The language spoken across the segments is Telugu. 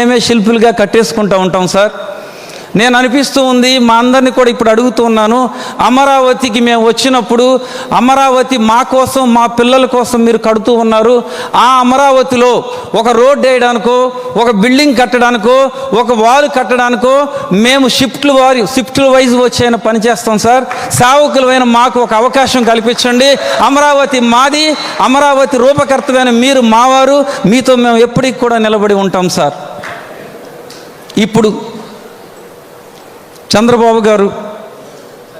మేమే శిల్పులుగా కట్టేసుకుంటూ ఉంటాం సార్. నేను అనిపిస్తూ ఉంది, మా అందరినీ కూడా ఇప్పుడు అడుగుతూ ఉన్నాను, అమరావతికి మేము వచ్చినప్పుడు అమరావతి మా కోసం మా పిల్లల కోసం మీరు కడుతూ ఉన్నారు. ఆ అమరావతిలో ఒక రోడ్ వేయడానికో, ఒక బిల్డింగ్ కట్టడానికో, ఒక వాల్ కట్టడానికో మేము షిఫ్ట్లు వైజ్ వచ్చైనా పనిచేస్తాం సార్. సేవకులమైన మాకు ఒక అవకాశం కల్పించండి. అమరావతి మాది, అమరావతి రూపకర్తమైన మీరు మావారు, మీతో మేము ఎప్పటికి కూడా నిలబడి ఉంటాం సార్. ఇప్పుడు చంద్రబాబు గారు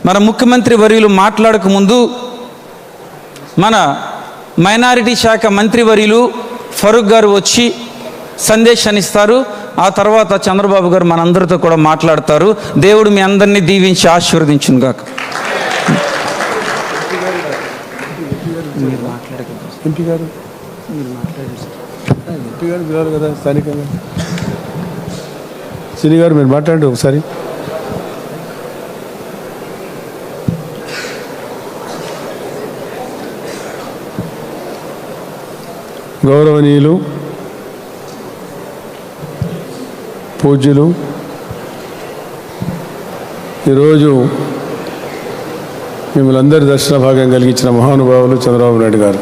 మన ముఖ్యమంత్రి వర్యులు మాట్లాడక ముందు మన మైనారిటీ శాఖ మంత్రి వర్యులు ఫరూక్ గారు వచ్చి సందేశాన్ని ఇస్తారు. ఆ తర్వాత చంద్రబాబు గారు మనందరితో కూడా మాట్లాడతారు. దేవుడు మీ అందరినీ దీవించి ఆశీర్వదించును గాక. సిరి గారు మీరు మాట్లాడండి ఒకసారి. గౌరవనీయులు, పూజ్యులు, ఈరోజు మిమ్మల్ని అందరి దర్శన భాగం కలిగించిన మహానుభావులు చంద్రబాబు నాయుడు గారు.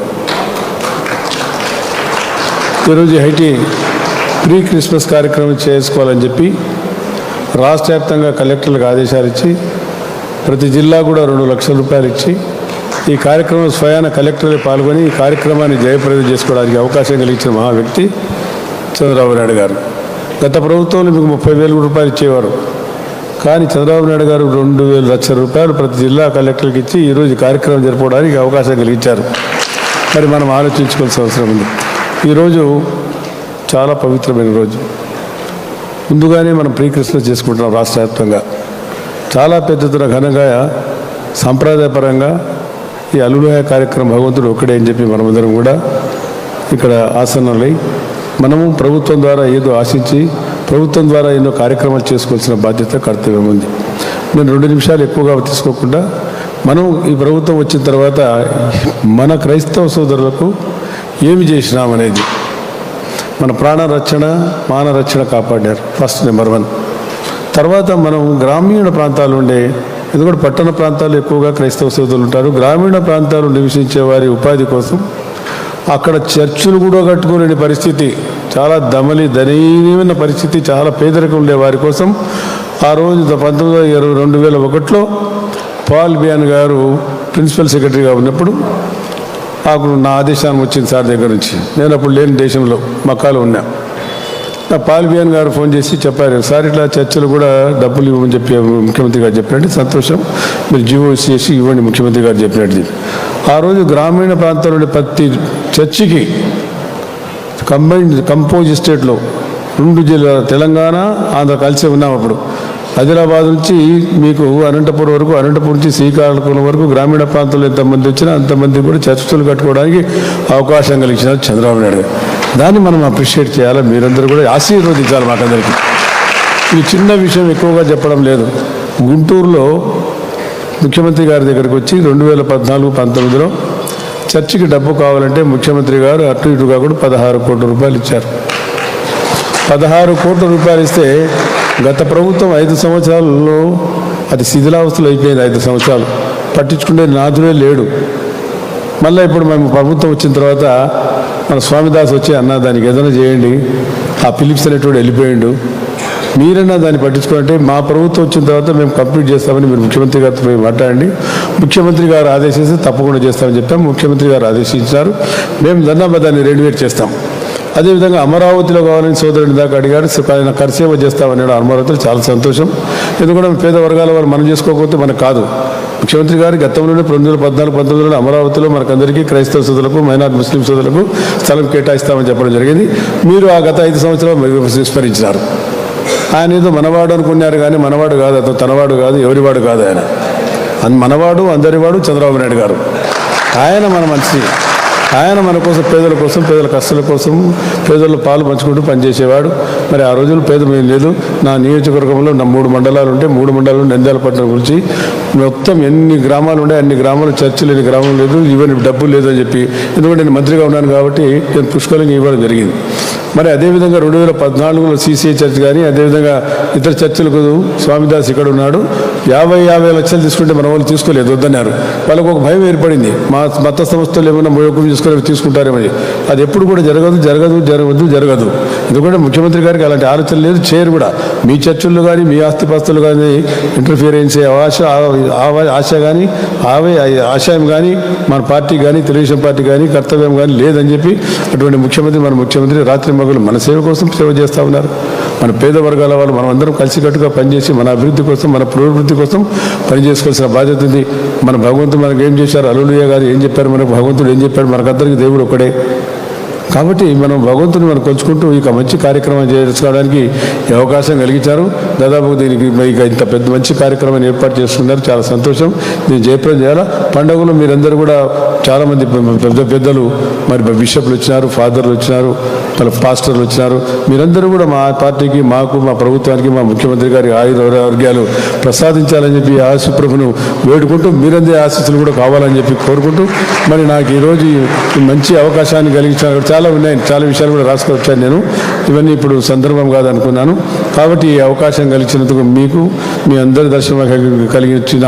ఈరోజు ఐటీ ప్రీ క్రిస్మస్ కార్యక్రమం చేసుకోవాలని చెప్పి రాష్ట్ర వ్యాప్తంగా కలెక్టర్లకు ఆదేశాలు ఇచ్చి ప్రతి జిల్లా కూడా 2 లక్షల రూపాయలు ఇచ్చి ఈ కార్యక్రమం స్వయాన కలెక్టర్లు పాల్గొని ఈ కార్యక్రమాన్ని జయప్రదం చేసుకోవడానికి అవకాశం కలిగించిన మహా వ్యక్తి చంద్రబాబు నాయుడు గారు. గత ప్రభుత్వంలో మీకు 30,000 రూపాయలు ఇచ్చేవారు, కానీ చంద్రబాబు నాయుడు గారు 2,000 లక్షల రూపాయలు ప్రతి జిల్లా కలెక్టర్కి ఇచ్చి ఈరోజు కార్యక్రమం జరపడానికి అవకాశం కలిగించారు. మరి మనం ఆలోచించుకోవాల్సిన అవసరం ఉంది. ఈరోజు చాలా పవిత్రమైన రోజు. ముందుగానే మనం ప్రీ క్రిస్మస్ చేసుకుంటున్నాం. రాష్ట్ర వ్యాప్తంగా చాలా పెద్దతున్న ఘనంగా సాంప్రదాయపరంగా ఈ అల్లులయ కార్యక్రమం భగవంతుడు ఒక్కడే అని చెప్పి మనమందరం కూడా ఇక్కడ ఆసనాలై మనము ప్రభుత్వం ద్వారా ఏదో ఆశించి ప్రభుత్వం ద్వారా ఎన్నో కార్యక్రమాలు చేసుకోవాల్సిన బాధ్యత, కర్తవ్యం ఉంది. నేను 2 నిమిషాలు ఎక్కువగా తీసుకోకుండా మనం ఈ ప్రభుత్వం వచ్చిన తర్వాత మన క్రైస్తవ సోదరులకు ఏమి చేసినామనేది, మన ప్రాణ రక్షణ మాన రక్షణ కాపాడారు ఫస్ట్ నెంబర్ 1. తర్వాత మనం గ్రామీణ ప్రాంతాలు ఉండే, ఎందుకంటే పట్టణ ప్రాంతాలు ఎక్కువగా క్రైస్తవ సోదరులు ఉంటారు, గ్రామీణ ప్రాంతాలు నివసించే వారి ఉపాధి కోసం అక్కడ చర్చులు కూడా కట్టుకోలేని పరిస్థితి, చాలా దయనీయమైన పరిస్థితి, చాలా పేదరికం ఉండే వారి కోసం ఆ రోజు 2021లో పాల్ బియాన్ గారు ప్రిన్సిపల్ సెక్రటరీగా ఉన్నప్పుడు నాకు నా ఆదేశాన్ని వచ్చింది సార్ దగ్గర నుంచి. నేను అప్పుడు లేని దేశంలో మక్కాలో ఉన్నా. నా పాల్ బియాన్ గారు ఫోన్ చేసి చెప్పారు, సార్ ఇట్లా చర్చలు కూడా డబ్బులు ఇవ్వమని చెప్పి ముఖ్యమంత్రి గారు చెప్పినట్టు, సంతోషం మీరు జీవో చేసి ఇవ్వండి ముఖ్యమంత్రి గారు చెప్పినట్టు. ఆ రోజు గ్రామీణ ప్రాంతాల్లో ప్రతి చర్చికి కంపోజ్ ఎస్టేట్లో 2 జిల్లాలు తెలంగాణ ఆంధ్ర కలిసి ఉన్నాం. అప్పుడు ఆదిలాబాద్ నుంచి మీకు అనంతపురం వరకు, అనంతపురం నుంచి శ్రీకాకుళం వరకు గ్రామీణ ప్రాంతాల్లో ఎంతమంది వచ్చినా అంతమంది కూడా చర్చలు కట్టుకోవడానికి అవకాశం కలిగించినారు చంద్రబాబు నాయుడు గారు. దాన్ని మనం అప్రిషియేట్ చేయాలి. మీరందరూ కూడా ఆశీర్వదించాలి మాకందరికీ. ఇది చిన్న విషయం, ఎక్కువగా చెప్పడం లేదు. గుంటూరులో ముఖ్యమంత్రి గారి దగ్గరికి వచ్చి 2014-19లో చర్చికి డబ్బు కావాలంటే ముఖ్యమంత్రి గారు అటు ఇటుగా కూడా 16 కోట్ల రూపాయలు ఇచ్చారు. 16 కోట్ల రూపాయలు ఇస్తే గత ప్రభుత్వం 5 సంవత్సరాలలో అది శిథిలావస్థలు అయిపోయింది. 5 సంవత్సరాలు పట్టించుకునే నాథుడే లేడు. మళ్ళీ ఇప్పుడు మేము ప్రభుత్వం వచ్చిన తర్వాత మన స్వామిదాస్ వచ్చి అన్న దానికి ఏదైనా చేయండి, ఆ ఫిలిప్స్ అనేటువంటి వెళ్ళిపోయిండు, మీరన్నా దాన్ని పట్టించుకోవాలంటే మా ప్రభుత్వం వచ్చిన తర్వాత మేము కంప్లీట్ చేస్తామని మీరు ముఖ్యమంత్రి గారితో మాట్లాడండి. ముఖ్యమంత్రి గారు ఆదేశిస్తే తప్పకుండా చేస్తామని చెప్పాం. ముఖ్యమంత్రి గారు ఆదేశించారు. మేము దాన్ని రెన్యువేట్ చేస్తాం. అదేవిధంగా అమరావతిలో కావాలని సోదరుని దాకా అడిగాడు, ఆయన కర్సేవ చేస్తామన్నాడు. అమరావతిలో చాలా సంతోషం. ఎందుకంటే పేద వర్గాల వారు మనం చేసుకోకపోతే మనకు కాదు. ముఖ్యమంత్రి గారు గతంలోనే 2014-19లో అమరావతిలో మనకందరికీ క్రైస్తవ సోదరులకు, మైనార్టీ ముస్లిం సోదరులకు స్థలం కేటాయిస్తామని చెప్పడం జరిగింది. మీరు ఆ గత 5 సంవత్సరాలు విస్మరించినారు. ఆయన ఏదో మనవాడు అనుకున్నారు, కానీ మనవాడు కాదు, అతను తనవాడు కాదు, ఎవరివాడు కాదు. ఆయన మనవాడు, అందరివాడు చంద్రబాబు నాయుడు గారు. ఆయన మన మనిషి. ఆయన మన కోసం, పేదల కోసం, పేదల కష్టాల కోసం, పేదల పాలు పంచుకుంటూ పనిచేసేవాడు. మరి ఆ రోజులు పేదమేం లేదు. నా నియోజకవర్గంలో 3 మండలాలు ఉంటే 3 మండలాలు నంద్యాల పట్టణం గురించి మొత్తం ఎన్ని గ్రామాలు ఉండే అన్ని గ్రామాలు చర్చిలు, ఎన్ని గ్రామాలు లేదు, ఈవెన్ డబ్బులు లేదు అని చెప్పి, ఎందుకంటే నేను మంత్రిగా ఉన్నాను కాబట్టి నేను పుష్కలంగా ఇవ్వడం జరిగింది. మరి అదేవిధంగా 2014లో CCI చర్చ్ కానీ, అదేవిధంగా ఇతర చర్చిలకు స్వామిదాస్ ఇక్కడ ఉన్నాడు, 50 లక్షలు తీసుకుంటే మన వాళ్ళు తీసుకోలేదు, వద్దన్నారు. వాళ్ళకు ఒక భయం ఏర్పడింది, మా మత సంస్థలు ఏమైనా మోయకం చేసుకుని తీసుకుంటారేమని. అది ఎప్పుడు కూడా జరగదు. ఎందుకంటే ముఖ్యమంత్రి గారికి అలాంటి ఆలోచన లేదు, చేయరు కూడా. మీ చర్చల్లో కానీ మీ ఆస్తిపాస్తులు కానీ ఇంటర్ఫియర్ చేసే ఆశ కానీ ఆశయం కానీ మన పార్టీ కానీ తెలుగుదేశం పార్టీ కానీ కర్తవ్యం కానీ లేదని చెప్పి అటువంటి మన ముఖ్యమంత్రి రాత్రి మగలు మన సేవ కోసం సేవ చేస్తూ ఉన్నారు. మన పేద వర్గాల వాళ్ళు మనం అందరం కలిసికట్టుగా పనిచేసి మన అభివృద్ధి కోసం, మన పురోభివృద్ధి కోసం పనిచేసుకోవాల్సిన బాధ్యత ఉంది. మన భగవంతుడు మనకు ఏం చేశారు, హల్లెలూయా గారు ఏం చెప్పారు, మనకు భగవంతుడు ఏం చెప్పాడు, మనకందరికీ దేవుడు ఒకడే. కాబట్టి మనం భగవంతుని మనం కొలుచుకుంటూ ఇక మంచి కార్యక్రమం చేసుకోవడానికి అవకాశం కలిగించారు. దాదాపు దీనికి ఇక ఇంత పెద్ద మంచి కార్యక్రమాన్ని ఏర్పాటు చేస్తున్నారు, చాలా సంతోషం. దీన్ని జయప్రదం చేయాలా. పండుగలు మీరందరూ కూడా చాలామంది పెద్దలు, మరి బిషప్లు వచ్చినారు, ఫాదర్లు వచ్చినారు, పాస్టర్లు వచ్చినారు. మీరందరూ కూడా మా పార్టీకి, మాకు, మా ప్రభుత్వానికి, మా ముఖ్యమంత్రి గారి ఆరోగ్యాలు ప్రసాదించాలని చెప్పి ఆశీప్రభును వేడుకుంటూ, మీరందరి ఆశీస్సులు కూడా కావాలని చెప్పి కోరుకుంటూ, మరి నాకు ఈరోజు మంచి అవకాశాన్ని కలిగించారు. చాలా ఉన్నాయి, చాలా విషయాలు కూడా రాసుకొచ్చాను నేను. ఇవన్నీ ఇప్పుడు సందర్భం కాదనుకున్నాను. కాబట్టి ఈ అవకాశం కలిగినందుకు మీకు, మీ అందరి దర్శనం కలిగించిన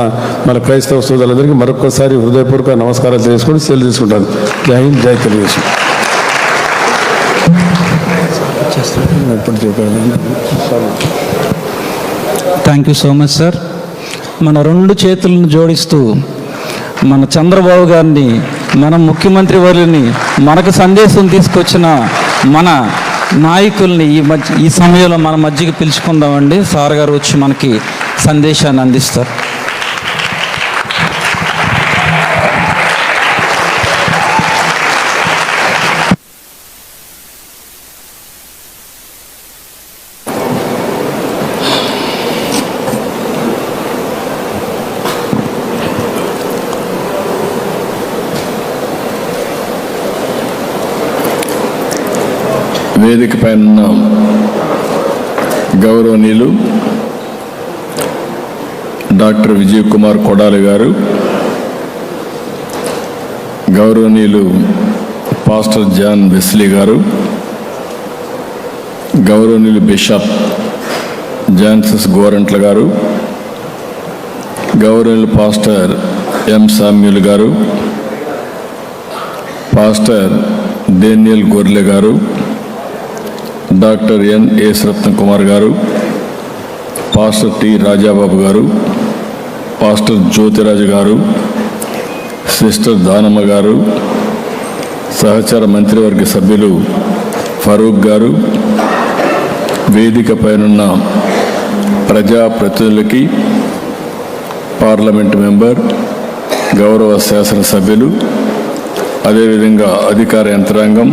మన క్రైస్తవ సోదరులందరికీ మరొకసారి హృదయపూర్వక నమస్కారాలు తెలుసుకొని సెలవు తీసుకుంటాను. జై హింద్, జై Telugu Desam. Thank you so much sir. మన 2 చేతులను జోడిస్తూ మన చంద్రబాబు గారిని, మన ముఖ్యమంత్రి వర్యుని, మనకు సందేశం తీసుకొచ్చిన మన నాయకుల్ని ఈ సమయంలో మన మధ్యకి పిలుచుకుందామండి. సార్ గారు వచ్చి మనకి సందేశాన్ని అందిస్తారు. వేదిక పైన గౌరవనీయులు డాక్టర్ విజయ్ కుమార్ కొడాలి గారు, గౌరవనీయులు పాస్టర్ జాన్ వెస్లీ గారు, గౌరవనీయులు బిషప్ జాన్సస్ గోరంట్ల గారు, గౌరవనీయులు పాస్టర్ ఎం సామ్యూల్ గారు, పాస్టర్ డేనియల్ గొర్లె గారు, డాక్టర్ ఎన్ రత్న కుమార్ గారు, పాస్టర్ టి రాజాబాబు గారు, పాస్టర్ జ్యోతిరాజు గారు, సిస్టర్ దానమ్మ గారు, సహచర మంత్రివర్గ సభ్యులు ఫరూక్ గారు, వేదిక పైనున్న ప్రజాప్రతినిధులకి, పార్లమెంట్ మెంబర్, గౌరవ శాసనసభ్యులు, అదేవిధంగా అధికార యంత్రాంగం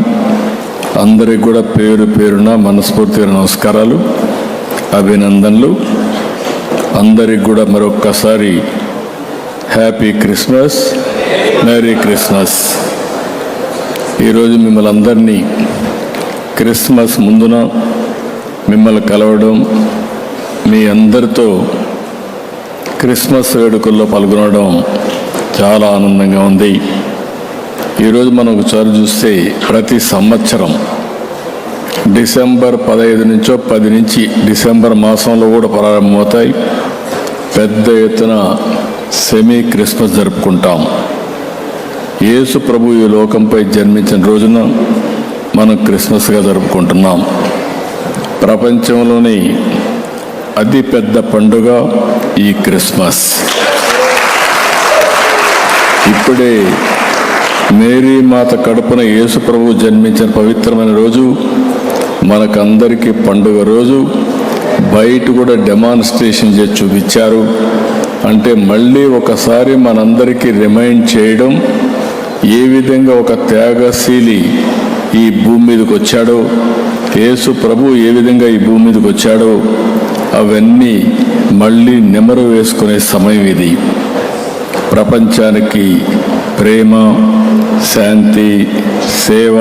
అందరికి కూడా పేరు పేరున మనస్ఫూర్తిగా నమస్కారాలు, అభినందనలు. అందరికి కూడా మరొక్కసారి హ్యాపీ క్రిస్మస్, మేరీ క్రిస్మస్. ఈరోజు మిమ్మల్ని అందరినీ క్రిస్మస్ ముందున మిమ్మల్ని కలవడం, మీ అందరితో క్రిస్మస్ వేడుకల్లో పాల్గొనడం చాలా ఆనందంగా ఉంది. ఈరోజు మనం ఒకసారి చూస్తే ప్రతి సంవత్సరం డిసెంబర్ 15 నుంచో 10 నుంచి డిసెంబర్ మాసంలో కూడా ప్రారంభమవుతాయి. పెద్ద ఎత్తున సెమీ క్రిస్మస్ జరుపుకుంటాం. యేసు ప్రభు ఈ లోకంపై జన్మించిన రోజున మనం క్రిస్మస్గా జరుపుకుంటున్నాం. ప్రపంచంలోని అతి పెద్ద పండుగ ఈ క్రిస్మస్. ఇప్పుడే మేరీ మాత కడుపున యేసు ప్రభు జన్మించిన పవిత్రమైన రోజు, మనకందరికీ పండుగ రోజు. బయట కూడా డెమాన్స్ట్రేషన్ చేసి చూపించారు. అంటే మళ్ళీ ఒకసారి మనందరికీ రిమైండ్ చేయడం, ఏ విధంగా ఒక త్యాగశీలి ఈ భూమి మీదకి వచ్చాడో, యేసు ప్రభు ఏ విధంగా ఈ భూమి మీదకి వచ్చాడో అవన్నీ మళ్ళీ నెమరు వేసుకునే సమయం ఇది. ప్రపంచానికి ప్రేమ, శాంతి, సేవ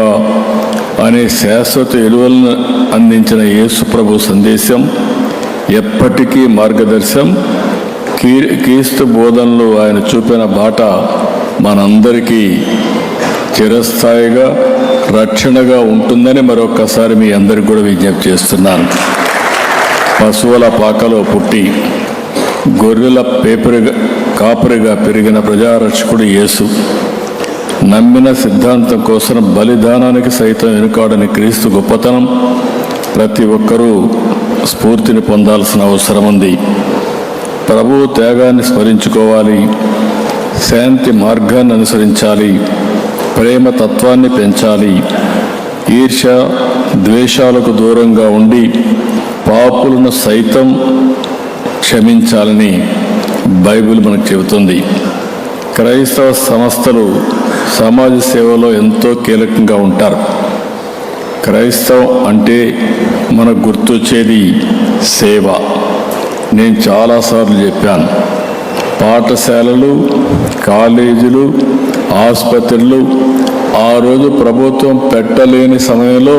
అనే శాశ్వత విలువలను అందించిన యేసు ప్రభు సందేశం ఎప్పటికీ మార్గదర్శనం. క్రీస్తు బోధనలు ఆయన చూపిన బాట మనందరికీ చిరస్థాయిగా రక్షణగా ఉంటుందని మరొక్కసారి మీ అందరికి కూడా విజ్ఞప్తి చేస్తున్నాను. పశువుల పాకలో పుట్టి గొర్రెల కాపరిగా పెరిగిన ప్రజారక్షకుడు యేసు, నమ్మిన సిద్ధాంతం కోసం బలిదానానికి సైతం వెనుకాడని క్రీస్తు గొప్పతనం ప్రతి ఒక్కరూ స్ఫూర్తిని పొందాల్సిన అవసరం ఉంది. ప్రభువు త్యాగాన్ని స్మరించుకోవాలి, శాంతి మార్గాన్ని అనుసరించాలి, ప్రేమ తత్వాన్ని పెంచాలి, ఈర్ష్య ద్వేషాలకు దూరంగా ఉండి పాపులను సైతం క్షమించాలని బైబిల్ మనకు చెబుతుంది. క్రైస్తవ సంస్థలు సమాజ సేవలో ఎంతో కీలకంగా ఉంటారు. క్రైస్తవం అంటే మనకు గుర్తొచ్చేది సేవ. నేను చాలాసార్లు చెప్పాను, పాఠశాలలు, కాలేజీలు, ఆసుపత్రులు ఆ రోజు ప్రభుత్వం పెట్టలేని సమయంలో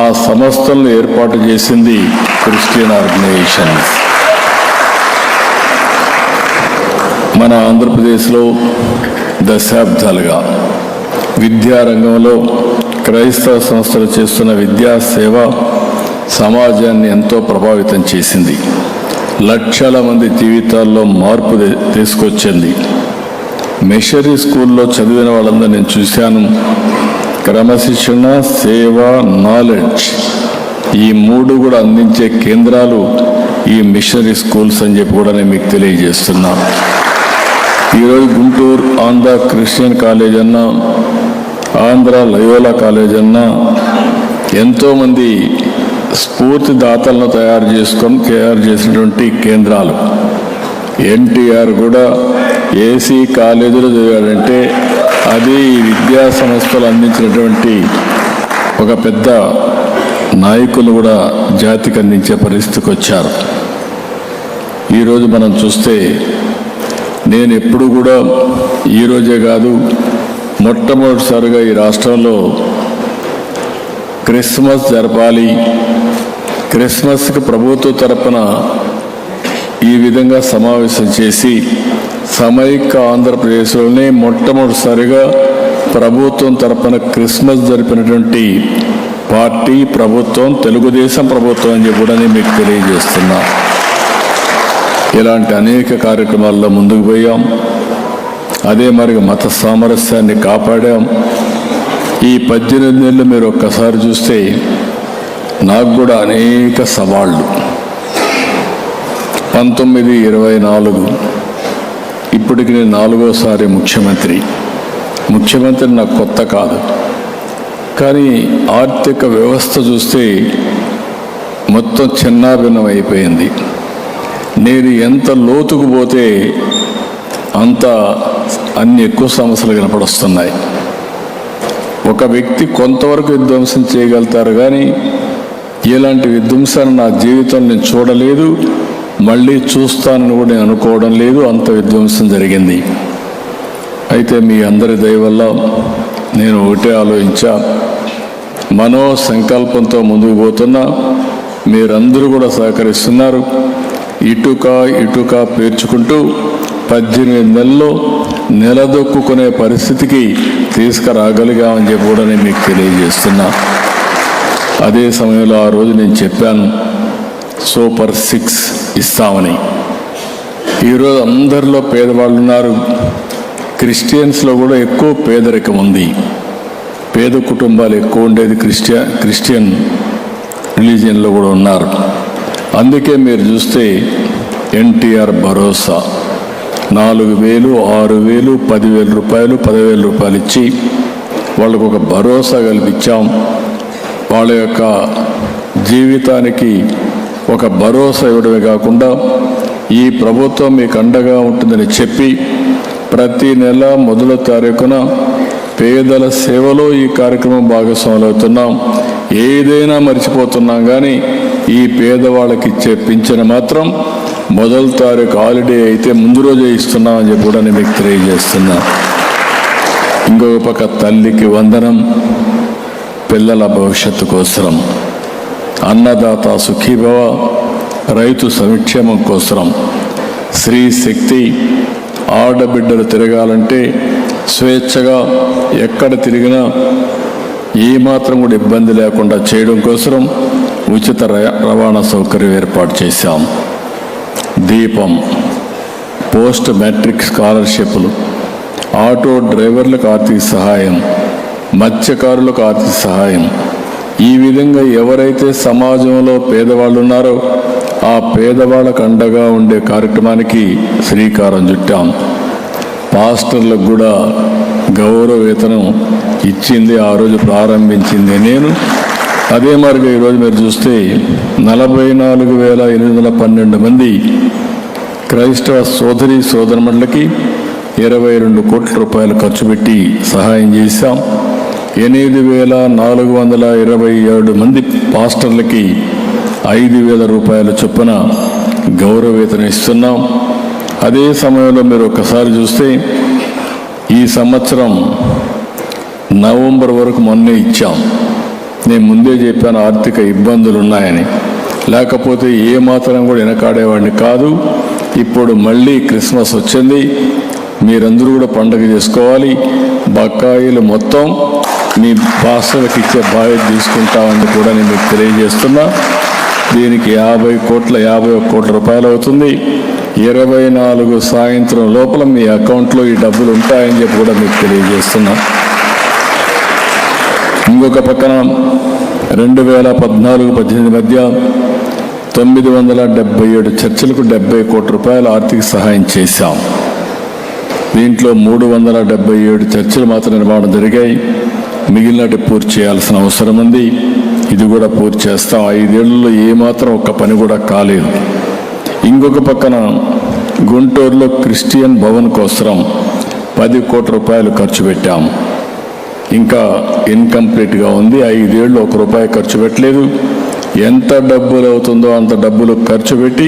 ఆ సంస్థలను ఏర్పాటు చేసింది క్రిస్టియన్ ఆర్గనైజేషన్స్. మన ఆంధ్రప్రదేశ్లో దశాబ్దాలుగా విద్యారంగంలో క్రైస్తవ సంస్థలు చేస్తున్న విద్యా సేవ సమాజాన్ని ఎంతో ప్రభావితం చేసింది. లక్షల మంది జీవితాల్లో మార్పు తీసుకొచ్చింది. మిషనరీ స్కూల్లో చదివిన వాళ్ళందరూ నేను చూశాను. క్రమశిక్షణ, సేవ, నాలెడ్జ్ ఈ మూడు కూడా అందించే కేంద్రాలు ఈ మిషనరీ స్కూల్స్ అని చెప్పి కూడా నేను మీకు తెలియజేస్తున్నా. ఈరోజు గుంటూరు ఆంధ్ర క్రిస్టియన్ కాలేజ్ అన్నా, ఆంధ్ర లయోలా కాలేజ్ అన్నా ఎంతోమంది స్ఫూర్తిదాతలను తయారు చేసినటువంటి కేంద్రాలు. ఎన్టీఆర్ కూడా ఏసీ కాలేజీలో చదివాడంటే అది ఈ విద్యా సంస్థలు అందించినటువంటి ఒక పెద్ద నాయకులు కూడా జాతికి అందించే పరిస్థితికి వచ్చారు. ఈరోజు మనం చూస్తే నేను ఎప్పుడు కూడా ఈరోజే కాదు, మొట్టమొదటిసారిగా ఈ రాష్ట్రంలో క్రిస్మస్ జరపాలి, క్రిస్మస్కి ప్రభుత్వ తరపున ఈ విధంగా సమావేశం చేసి సమైక్య ఆంధ్రప్రదేశ్లోనే మొట్టమొదటిసారిగా ప్రభుత్వం తరపున క్రిస్మస్ జరిపినటువంటి పార్టీ ప్రభుత్వం తెలుగుదేశం ప్రభుత్వం అని చెప్పి కూడా నేను మీకు తెలియజేస్తున్నా. ఇలాంటి అనేక కార్యక్రమాల్లో ముందుకు పోయాం. అదే మరి మత సామరస్యాన్ని కాపాడాం. ఈ 18 నెలలు మీరు ఒక్కసారి చూస్తే నాకు కూడా అనేక సవాళ్ళు. 19, 24 ఇప్పటికి నేను 4వసారి ముఖ్యమంత్రి నాకు కొత్త కాదు. కానీ ఆర్థిక వ్యవస్థ చూస్తే మొత్తం చిన్నాభిన్నం అయిపోయింది. నేను ఎంత లోతుకు పోతే అంత అన్ని ఎక్కువ సమస్యలు కనపడొస్తున్నాయి. ఒక వ్యక్తి కొంతవరకు విధ్వంసం చేయగలుగుతారు, కానీ ఇలాంటి విధ్వంసాన్ని నా జీవితంలో నేను చూడలేదు, మళ్ళీ చూస్తానని కూడా నేను అనుకోవడం లేదు. అంత విధ్వంసం జరిగింది. అయితే మీ అందరి దయ వల్ల నేను ఒకటే ఆలోచించా, మనో సంకల్పంతో ముందుకు పోతున్నా. మీరందరూ కూడా సహకరిస్తున్నారు. ఇటుక పేర్చుకుంటూ 18 నెలల్లో నిలదొక్కునే పరిస్థితికి తీసుకురాగలిగామని చెప్పి కూడా నేను మీకు తెలియజేస్తున్నా. అదే సమయంలో ఆ రోజు నేను చెప్పాను సూపర్ 6 ఇస్తామని. ఈరోజు అందరిలో పేదవాళ్ళు ఉన్నారు. క్రిస్టియన్స్లో కూడా ఎక్కువ పేదరికం ఉంది. పేద కుటుంబాలు ఎక్కువ ఉండేది క్రిస్టియన్ రిలీజియన్లో కూడా ఉన్నారు. అందుకే మీరు చూస్తే ఎన్టీఆర్ భరోసా 4,000, 6,000, 10,000 రూపాయలు, 10,000 రూపాయలు ఇచ్చి వాళ్ళకు ఒక భరోసా కల్పించాం. వాళ్ళ యొక్క జీవితానికి ఒక భరోసా ఇవ్వడమే కాకుండా ఈ ప్రభుత్వం మీకు అండగా ఉంటుందని చెప్పి ప్రతి నెల మొదటి తారీఖున పేదల సేవలో ఈ కార్యక్రమం భాగస్వాములు అవుతున్నాం. ఏదైనా మర్చిపోతున్నాం, కానీ ఈ పేదవాళ్ళకి ఇచ్చే పింఛను మాత్రం మొదటి తారీఖు హాలిడే అయితే ముందు రోజే ఇస్తున్నామని చెప్పి కూడా నేను మీకు తెలియజేస్తున్నా. ఇంకొక పక్క తల్లికి వందనం, పిల్లల భవిష్యత్తు కోసం, అన్నదాత సుఖీభవ, రైతు సంక్షేమం కోసం స్త్రీ శక్తి, ఆడబిడ్డలు తిరగాలంటే స్వేచ్ఛగా ఎక్కడ తిరిగినా ఏమాత్రం కూడా ఇబ్బంది లేకుండా చేయడం కోసం ఉచిత రవాణా సౌకర్యం ఏర్పాటు చేశాం. దీపం, పోస్ట్ మెట్రిక్ స్కాలర్షిప్లు, ఆటో డ్రైవర్లకు ఆర్థిక సహాయం, మత్స్యకారులకు ఆర్థిక సహాయం. ఈ విధంగా ఎవరైతే సమాజంలో పేదవాళ్ళు ఉన్నారో ఆ పేదవాళ్ళకు అండగా ఉండే కార్యక్రమానికి శ్రీకారం చుట్టాం. పాస్టర్లకు కూడా గౌరవ వేతనం ఇచ్చింది, ఆ రోజు ప్రారంభించింది నేను. అదే మరిగా ఈరోజు మీరు చూస్తే 44,812 మంది క్రైస్తవ సోదరి సోదరుమణులకి 22 కోట్ల రూపాయలు ఖర్చు పెట్టి సహాయం చేశాం. 8,427 మంది పాస్టర్లకి 5,000 రూపాయల చొప్పున గౌరవ వేతనం ఇస్తున్నాం. అదే సమయంలో మీరు ఒక్కసారి చూస్తే ఈ సంవత్సరం నవంబర్ వరకు మొన్నే ఇచ్చాం. నేను ముందే చెప్పాను ఆర్థిక ఇబ్బందులు ఉన్నాయని, లేకపోతే ఏ మాత్రం కూడా వెనకాడేవాడిని కాదు. ఇప్పుడు మళ్ళీ క్రిస్మస్ వచ్చింది, మీరందరూ కూడా పండుగ చేసుకోవాలి. బకాయిలు మొత్తం మీ పాస్టర్లకు ఇచ్చే బాధ్యత తీసుకుంటామని కూడా నేను మీకు తెలియజేస్తున్నా. దీనికి 51 కోట్ల రూపాయలు అవుతుంది. 24 సాయంత్రం లోపల మీ అకౌంట్లో ఈ డబ్బులు ఉంటాయని చెప్పి కూడా మీకు తెలియజేస్తున్నా. ఇంకొక పక్కన 2014-18 మధ్య 977 చర్చిలకు 70 కోట్ల రూపాయల ఆర్థిక సహాయం చేశాం. దీంట్లో 377 చర్చలు మాత్రం నిర్మాణం జరిగాయి. మిగిలినట్టు పూర్తి చేయాల్సిన అవసరం ఉంది. ఇది కూడా పూర్తి చేస్తాం. 5 ఏళ్లలో ఏమాత్రం ఒక్క పని కూడా కాలేదు. ఇంకొక పక్కన గుంటూరులో క్రిస్టియన్ భవన్ కోసం 10 కోట్ల రూపాయలు ఖర్చు పెట్టాం. ఇంకా ఇన్కంప్లీట్గా ఉంది. 5 ఏళ్ళు 1 రూపాయి ఖర్చు పెట్టలేదు. ఎంత డబ్బులు అవుతుందో అంత డబ్బులు ఖర్చు పెట్టి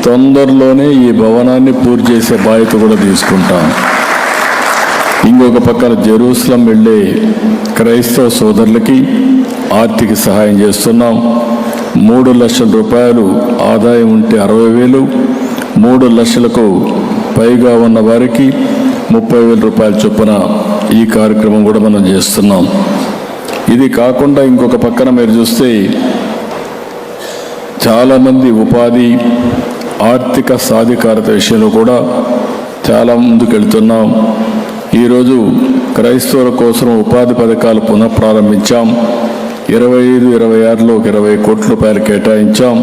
తొందరలోనే ఈ భవనాన్ని పూర్తి చేసే బాధ్యత కూడా తీసుకుంటాం. ఇంకొక పక్కన జెరూసలం వెళ్ళే క్రైస్తవ సోదరులకి ఆర్థిక సహాయం చేస్తున్నాం. 3 లక్షల రూపాయలు ఆదాయం ఉంటే 60,000, 3 లక్షలకు పైగా ఉన్న వారికి 30,000 రూపాయల చొప్పున ఈ కార్యక్రమం కూడా మనం చేస్తున్నాం. ఇది కాకుండా ఇంకొక పక్కన మీరు చూస్తే చాలామంది ఉపాధి, ఆర్థిక సాధికారత విషయంలో కూడా చాలా ముందుకెళ్తున్నాం. ఈరోజు క్రైస్తవుల కోసం ఉపాధి పథకాలు పునఃప్రారంభించాం. 25-26లో 20 కోట్ల రూపాయలు కేటాయించాం.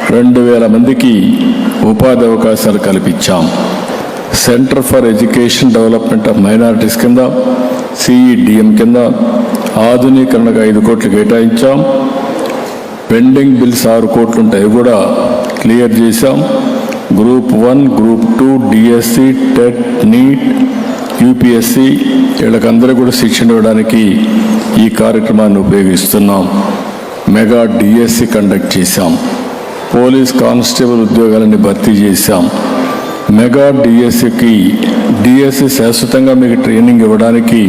2,000 మందికి ఉపాధి అవకాశాలు కల్పించాం. Centre for education development of minorities కింద CEDM కింద ఆధునీకరణకు 5 కోట్లు కేటాయించాం. పెండింగ్ బిల్స్ 6 కోట్లు ఉంటాయి, కూడా క్లియర్ చేశాం. Group 1, group 2, DSC, TET, NEET, UPSC వీళ్ళకందరూ కూడా శిక్షణ ఇవ్వడానికి ఈ కార్యక్రమాన్ని ఉపయోగిస్తున్నాం. మెగా DSC కండక్ట్ చేశాం. పోలీస్ కానిస్టేబుల్ ఉద్యోగాలని భర్తీ చేశాం. మెగా DSC శాశ్వతంగా మీకు ట్రైనింగ్ ఇవ్వడానికి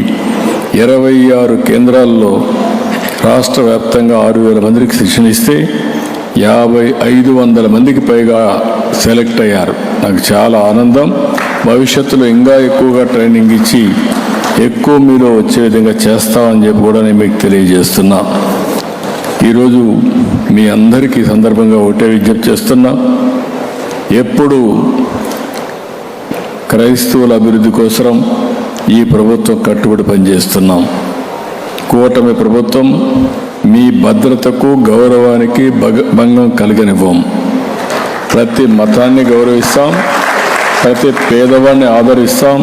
26 కేంద్రాల్లో రాష్ట్ర వ్యాప్తంగా 6,000 మందికి శిక్షణ ఇస్తే 500 మందికి పైగా సెలెక్ట్ అయ్యారు. నాకు చాలా ఆనందం. భవిష్యత్తులో ఇంకా ఎక్కువగా ట్రైనింగ్ ఇచ్చి ఎక్కువ మీలో వచ్చే విధంగా చేస్తామని చెప్పి కూడా నేను మీకు తెలియజేస్తున్నా. ఈరోజు మీ అందరికీ సందర్భంగా ఒకటే విజ్ఞప్తి చేస్తున్నా, ఎప్పుడు క్రైస్తవుల అభివృద్ధి కోసం ఈ ప్రభుత్వం కట్టుబడి పనిచేస్తున్నాం. కూటమి ప్రభుత్వం మీ భద్రతకు, గౌరవానికి భంగం కలగనివ్వం. ప్రతి మతాన్ని గౌరవిస్తాం, ప్రతి పేదవాడిని ఆదరిస్తాం.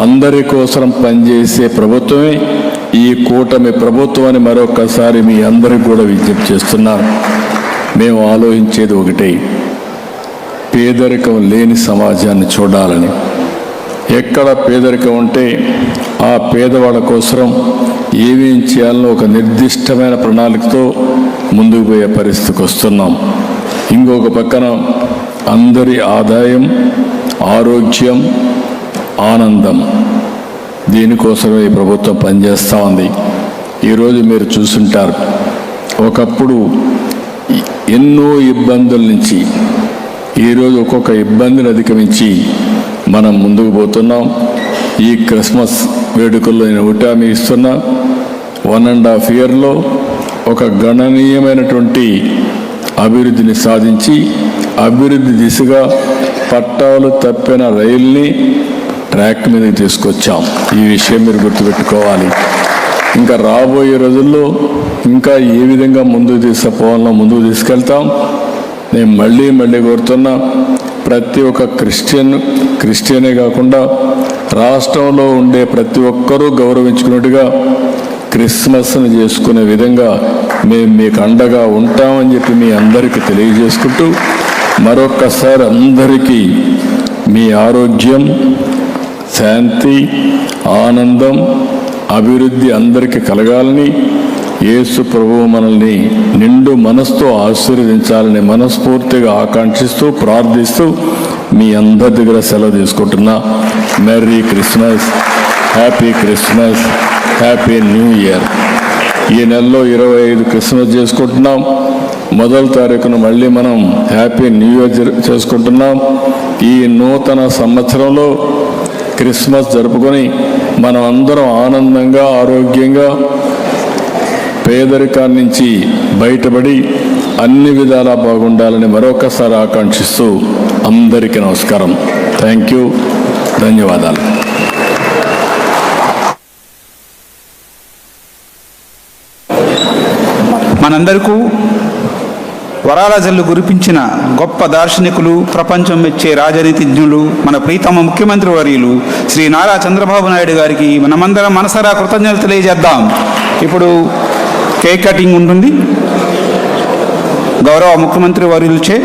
అందరి కోసం పనిచేసే ప్రభుత్వమే ఈ కూటమి ప్రభుత్వం అని మరొకసారి మీ అందరికి కూడా విజ్ఞప్తి చేస్తున్నాను. మేము ఆలోచించేది ఒకటే, పేదరికం లేని సమాజాన్ని చూడాలని. ఎక్కడ పేదరికం ఉంటే ఆ పేదవాళ్ళ కోసం ఏమేం చేయాలో ఒక నిర్దిష్టమైన ప్రణాళికతో ముందుకు పోయే పరిస్థితికి వస్తున్నాం. ఇంకొక పక్కన అందరి ఆదాయం, ఆరోగ్యం, ఆనందం, దీనికోసమే ఈ ప్రభుత్వం పనిచేస్తూ ఉంది. ఈరోజు మీరు చూసుంటారు, ఒకప్పుడు ఎన్నో ఇబ్బందుల నుంచి ఈరోజు ఒక్కొక్క ఇబ్బందిని అధిగమించి మనం ముందుకు పోతున్నాం. ఈ క్రిస్మస్ వేడుకల్లో నేను హామీ ఇస్తున్నా, 1.5 ఇయర్లో ఒక గణనీయమైనటువంటి అభివృద్ధిని సాధించి అభివృద్ధి దిశగా పట్టాలు తప్పిన రైల్ని ట్రాక్ మీదకి తీసుకొచ్చాం. ఈ విషయం మీరు గుర్తుపెట్టుకోవాలి. ఇంకా రాబోయే రోజుల్లో ఇంకా ఏ విధంగా ముందుకు తీసుకుపోవాలో ముందుకు తీసుకెళ్తాం. నేను మళ్ళీ కోరుతున్నా, ప్రతి ఒక్క క్రిస్టియనే కాకుండా రాష్ట్రంలో ఉండే ప్రతి ఒక్కరూ గౌరవించుకున్నట్టుగా క్రిస్మస్ని చేసుకునే విధంగా మేము మీకు అండగా ఉంటామని చెప్పి మీ అందరికీ తెలియజేసుకుంటూ, మరొక్కసారి అందరికీ మీ ఆరోగ్యం, శాంతి, ఆనందం, అభివృద్ధి అందరికీ కలగాలని, యేసు ప్రభువు మనల్ని నిండు మనసుతో ఆశీర్వదించాలని మనస్ఫూర్తిగా ఆకాంక్షిస్తూ ప్రార్థిస్తూ మీ అందరి దగ్గర సెలవు తీసుకుంటున్నా. Merry Christmas, happy Christmas, happy new year. ఈ నెలలో 25 క్రిస్మస్ చేసుకుంటున్నాం. 1వ తారీఖున మళ్ళీ మనం హ్యాపీ న్యూ ఇయర్ చేసుకుంటున్నాం. ఈ నూతన సంవత్సరంలో క్రిస్మస్ జరుపుకొని మనం అందరం ఆనందంగా, ఆరోగ్యంగా, పేదరికాన్ని నుంచి బయటపడి అన్ని విధాలా బాగుండాలని మరొకసారి ఆకాంక్షిస్తూ అందరికీ నమస్కారం. థ్యాంక్ యూ, ధన్యవాదాలు. మనందరికీ వరాల జల్లు కురిపించిన గొప్ప దార్శనికులు, ప్రపంచం మెచ్చే రాజనీతిజ్ఞులు, మన ప్రీతమ ముఖ్యమంత్రి వర్యులు శ్రీ నారా చంద్రబాబు నాయుడు గారికి మనమందరం మనసారా కృతజ్ఞతలు తెలియజేద్దాం. ఇప్పుడు కేక్ కటింగ్ ఉంటుంది. గౌరవ ముఖ్యమంత్రి వర్యులచే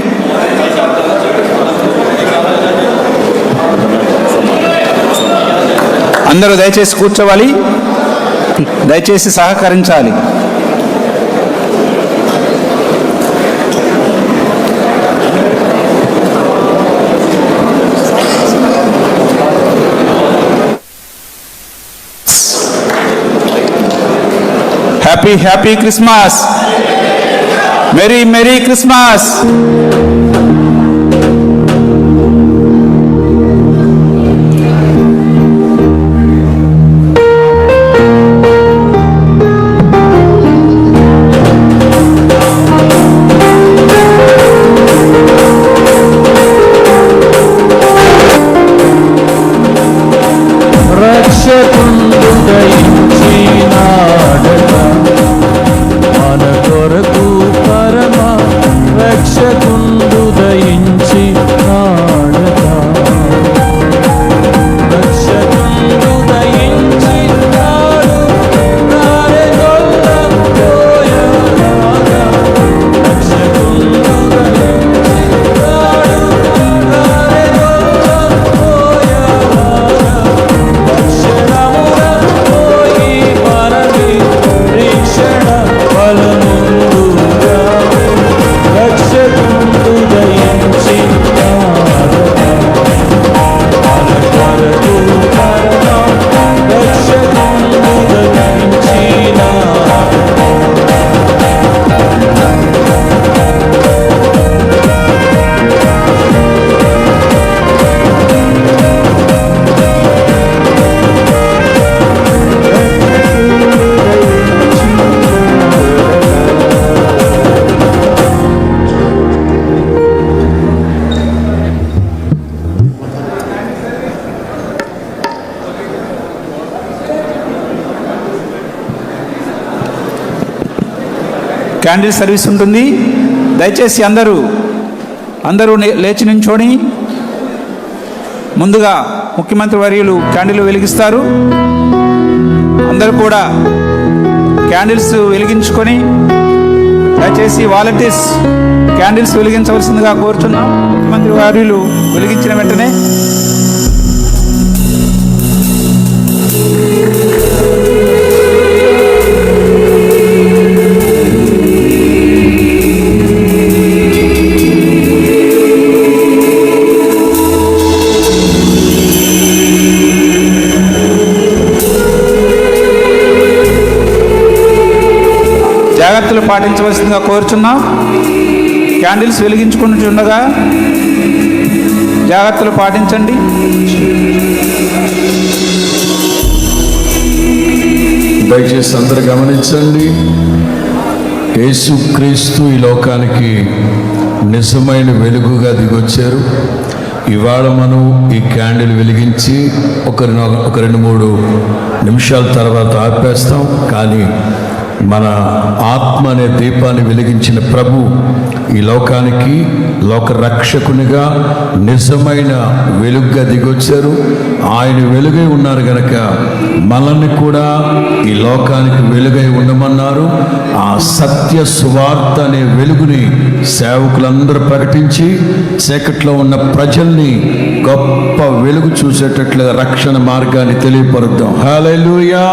అందరూ దయచేసి కూర్చోవాలి, దయచేసి సహకరించాలి. Happy Christmas, merry Christmas. Candle service ఉంటుంది. దయచేసి అందరూ లేచి నించోని ముందుగా ముఖ్యమంత్రి వర్యులు క్యాండిల్ వెలిగిస్తారు. అందరూ కూడా క్యాండిల్స్ వెలిగించుకొని దయచేసి వాలంటీర్స్ క్యాండిల్స్ వెలిగించవలసిందిగా కోరుచున్నాం. ముఖ్యమంత్రి వర్యులు వెలిగించిన వెంటనే జాగ్రత్తలు పాటించవలసిందిగా కోరుచున్నాం. క్యాండిల్స్ వెలిగించుకుంటుండగా జాగ్రత్తలు పాటించండి. దయచేసి అందరూ గమనించండి. యేసుక్రీస్తు ఈ లోకానికి నిజమైన వెలుగుగా దిగొచ్చారు. ఇవాళ మనం ఈ క్యాండిల్ వెలిగించి ఒక 2-3 నిమిషాల తర్వాత ఆపేస్తాం. కానీ మన ఆత్మ అనే దీపాన్ని వెలిగించిన ప్రభు ఈ లోకానికి లోక రక్షకునిగా నిజమైన వెలుగుగా దిగొచ్చారు. ఆయన వెలుగై ఉన్నారు గనక మనల్ని కూడా ఈ లోకానికి వెలుగై ఉండమన్నారు. ఆ సత్య సువార్త అనే వెలుగుని సేవకులందరూ ప్రకటించి చీకట్లో ఉన్న ప్రజల్ని గొప్ప వెలుగు చూసేటట్లుగా రక్షణ మార్గాన్ని తెలియపరుద్దాం. హల్లెలూయా.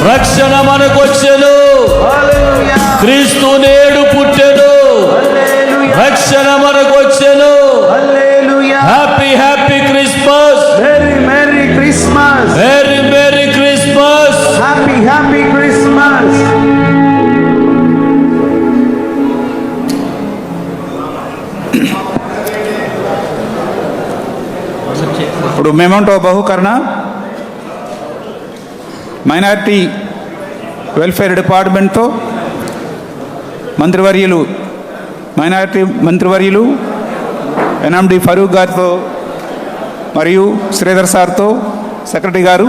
రక్షణ మనకొచ్చెను. క్రీస్తు నేడు పుట్టెను. రక్షణ మనకొచ్చెను. Happy happy Christmas. Merry Christmas. Very very Christmas. Happy Christmas. ఇప్పుడు మెమోంటో బహుకరణ మైనారిటీ వెల్ఫేర్ డిపార్ట్మెంట్తో మైనారిటీ మంత్రివర్యులు ఎన్ఎండి ఫరూక్ గారితో మరియు శ్రీధర్ సార్తో సెక్రటరీ గారు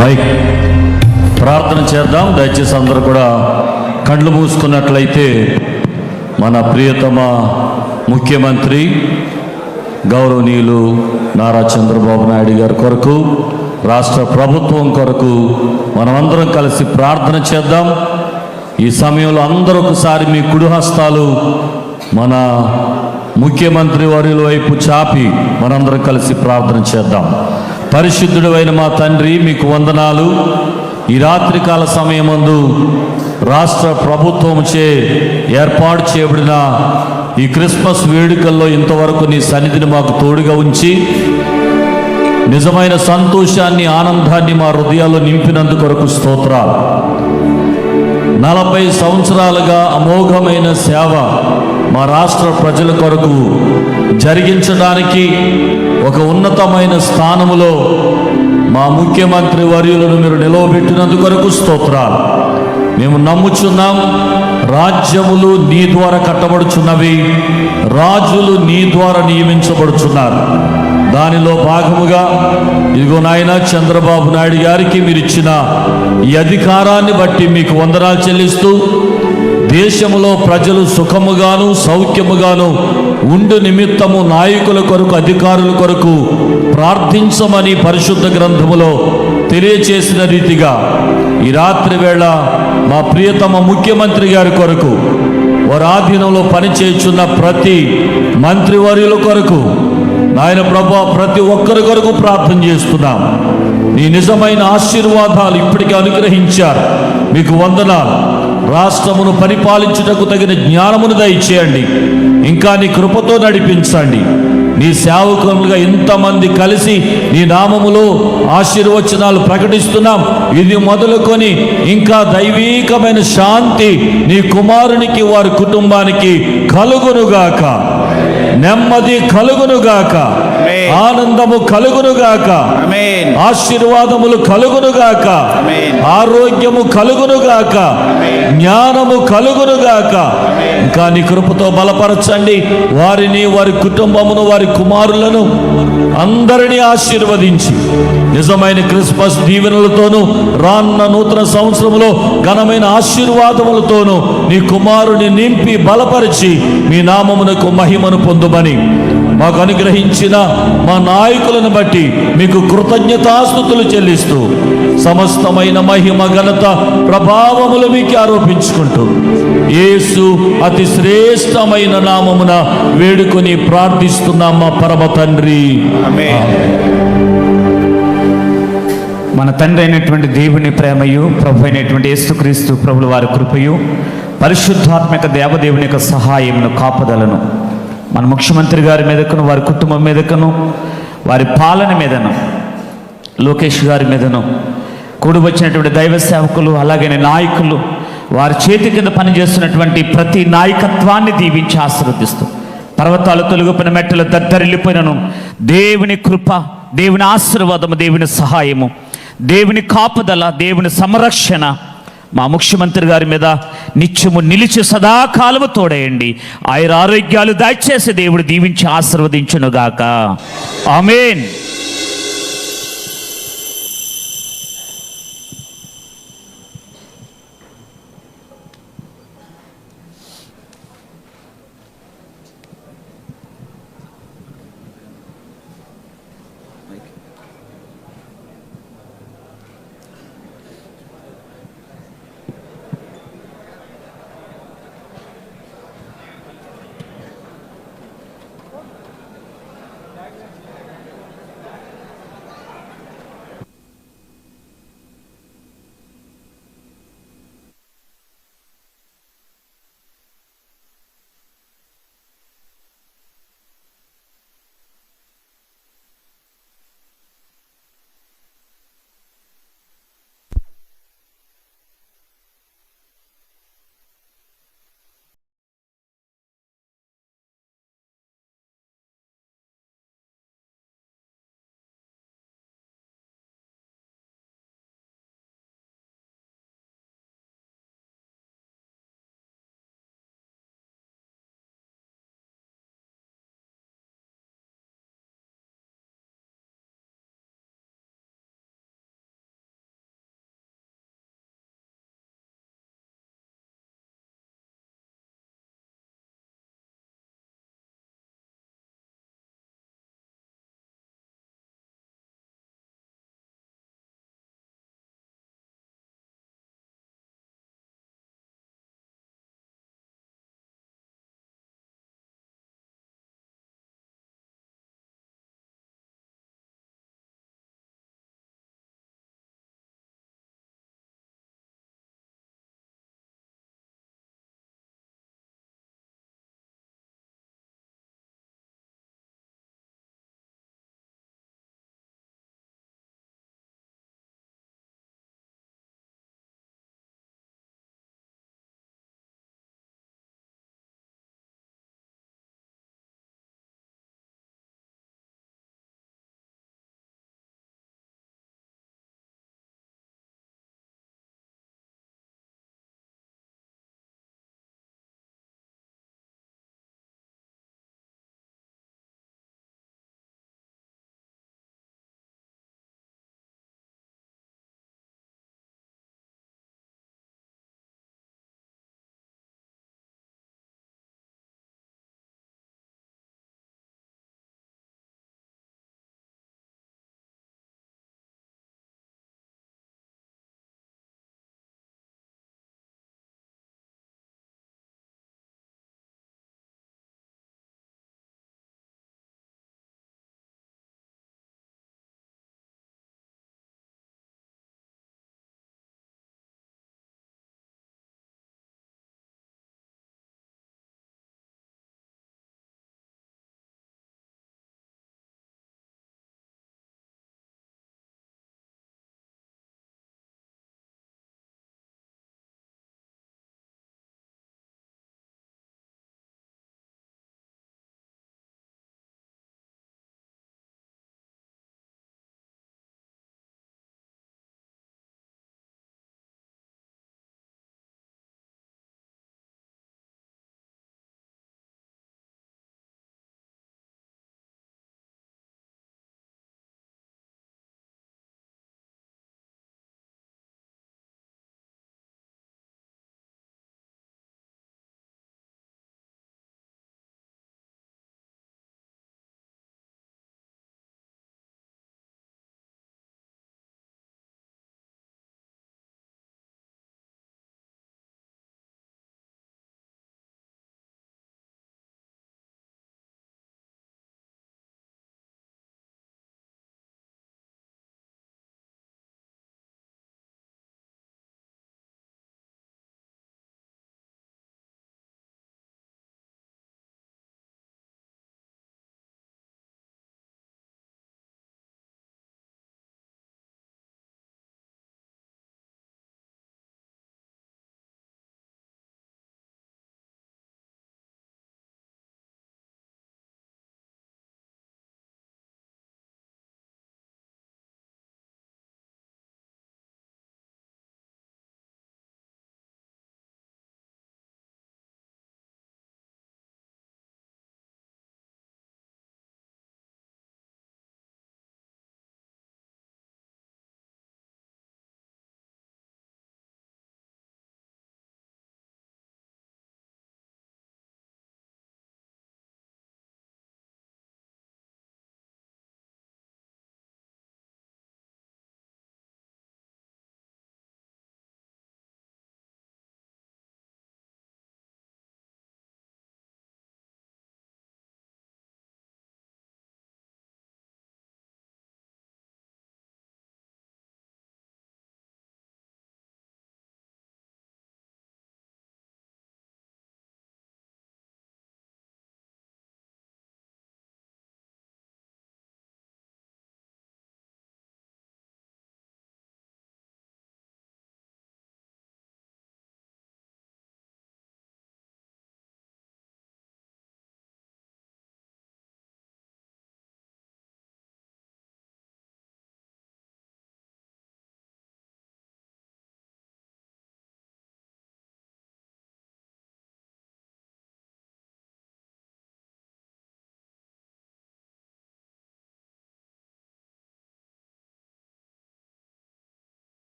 మైక్ ప్రార్థన చేద్దాం. దయచేసి అందరూ కూడా కళ్ళు మూసుకున్నట్లయితే మన ప్రియతమ ముఖ్యమంత్రి గౌరవనీయులు నారా చంద్రబాబు నాయుడు గారి కొరకు, రాష్ట్ర ప్రభుత్వం కొరకు మనమందరం కలిసి ప్రార్థన చేద్దాం. ఈ సమయంలో అందరూ ఒకసారి మీ కుడి హస్తాలు మన ముఖ్యమంత్రి వర్యుల వైపు చాపి మనందరం కలిసి ప్రార్థన చేద్దాం. పరిశుద్ధుడు అయిన మా తండ్రి, మీకు వందనాలు. ఈ రాత్రికాల సమయమందు రాష్ట్ర ప్రభుత్వంచే ఏర్పాటు చేయబడిన ఈ క్రిస్మస్ వేడుకల్లో ఇంతవరకు నీ సన్నిధిని మాకు తోడుగా ఉంచి నిజమైన సంతోషాన్ని, ఆనందాన్ని మా హృదయాల్లో నింపినందుకు కొరకు స్తోత్రాలు. 40 సంవత్సరాలుగా అమోఘమైన సేవ మా రాష్ట్ర ప్రజల కొరకు జరిగించడానికి ఒక ఉన్నతమైన స్థానములో మా ముఖ్యమంత్రి వర్యులను మీరు నిలవబెట్టినందుకు కొరకు స్తోత్రాలు. మేము నమ్ముచున్నాం, రాజ్యములు నీ ద్వారా కట్టబడుచున్నవి, రాజులు నీ ద్వారా నియమించబడుచున్నారు. దానిలో భాగముగా ఇదిగో నాయన చంద్రబాబు నాయుడు గారికి మీరు ఇచ్చిన ఈ అధికారాన్ని బట్టి మీకు వందనాలు చెల్లిస్తూ, దేశంలో ప్రజలు సుఖముగాను సౌఖ్యముగాను ఉండు నిమిత్తము నాయకుల కొరకు, అధికారుల కొరకు ప్రార్థించమని పరిశుద్ధ గ్రంథములో తెలియచేసిన రీతిగా ఈ రాత్రి వేళ మా ప్రియతమ ముఖ్యమంత్రి గారి కొరకు, వారి ఆధీనంలో పనిచేయుచున్న ప్రతి మంత్రివర్యుల కొరకు, నాయన ప్రభు ప్రతి ఒక్కరి కొరకు ప్రార్థన చేస్తున్నాం. నీ నిజమైన ఆశీర్వాదాలు ఇప్పటికే అనుగ్రహించారు, మీకు వందనాలు. రాష్ట్రమును పరిపాలించుటకు తగిన జ్ఞానమును దయచేయండి, ఇంకా నీ కృపతో నడిపించండి. నీ సేవకులుగా ఇంతమంది కలిసి నీ నామములో ఆశీర్వచనాలు ప్రకటిస్తున్నాం. ఇది మొదలుకొని ఇంకా దైవీకమైన శాంతి నీ కుమారునికి, వారి కుటుంబానికి కలుగునుగాక, నెమ్మది కలుగునుగాక, ఆనందము కలుగునుగాక, ఆశీర్వాదములు కలుగునుగాక, ఆరోగ్యము కలుగునుగాక, జ్ఞానము కలుగునుగాక. ఇంకా నీ కృపతో బలపరచండి. వారిని, వారి కుటుంబమును, వారి కుమారులను అందరినీ ఆశీర్వదించి నిజమైన క్రిస్మస్ దీవెనలతోనూ, రాన్న నూతన సంవత్సరంలో ఘనమైన ఆశీర్వాదములతోనూ నీ కుమారుని నింపి బలపరిచి మీ నామమునకు మహిమను పొందుమని మాకు అనుగ్రహించిన మా నాయకులను బట్టి మీకు కృతజ్ఞతాస్తుతులు చెల్లిస్తూ సమస్తమైన మహిమ, ఘనత, ప్రభావములు మీకు ఆరోపించుకుంటూ యేసు అతి శ్రేష్టమైన నామమున వేడుకొని ప్రార్థిస్తున్నాం మా పరమ తండ్రి. మన తండ్రి అయినటువంటి దేవుని ప్రేమయు, ప్రభు అయినటువంటి యేసుక్రీస్తు ప్రభుల వారి కృపయు, పరిశుద్ధాత్మక దేవదేవుని యొక్క సహాయమును, కాపుదలను మన ముఖ్యమంత్రి గారి మీదకును, వారి కుటుంబం మీదకును, వారి పాలన మీదను, లోకేష్ గారి మీదను, కూడి వచ్చినటువంటి దైవ సేవకులు, అలాగే నాయకులు, వారి చేతి కింద పనిచేస్తున్నటువంటి ప్రతి నాయకత్వాన్ని దీవించి ఆశీర్వదిస్తూ, పర్వతాలు తొలగిపోయిన, మెట్టలు దద్దరిల్లిపోయినను దేవుని కృప, దేవుని ఆశీర్వాదము, దేవుని సహాయము, దేవుని కాపుదల, దేవుని సంరక్షణ మా ముఖ్యమంత్రి గారి మీద నిత్యము నిలిచి సదాకాలము తోడేయండి. ఆయన ఆరోగ్యాలు దయచేసి దేవుడు దీవించి ఆశీర్వదించునుగాక. ఆమేన్.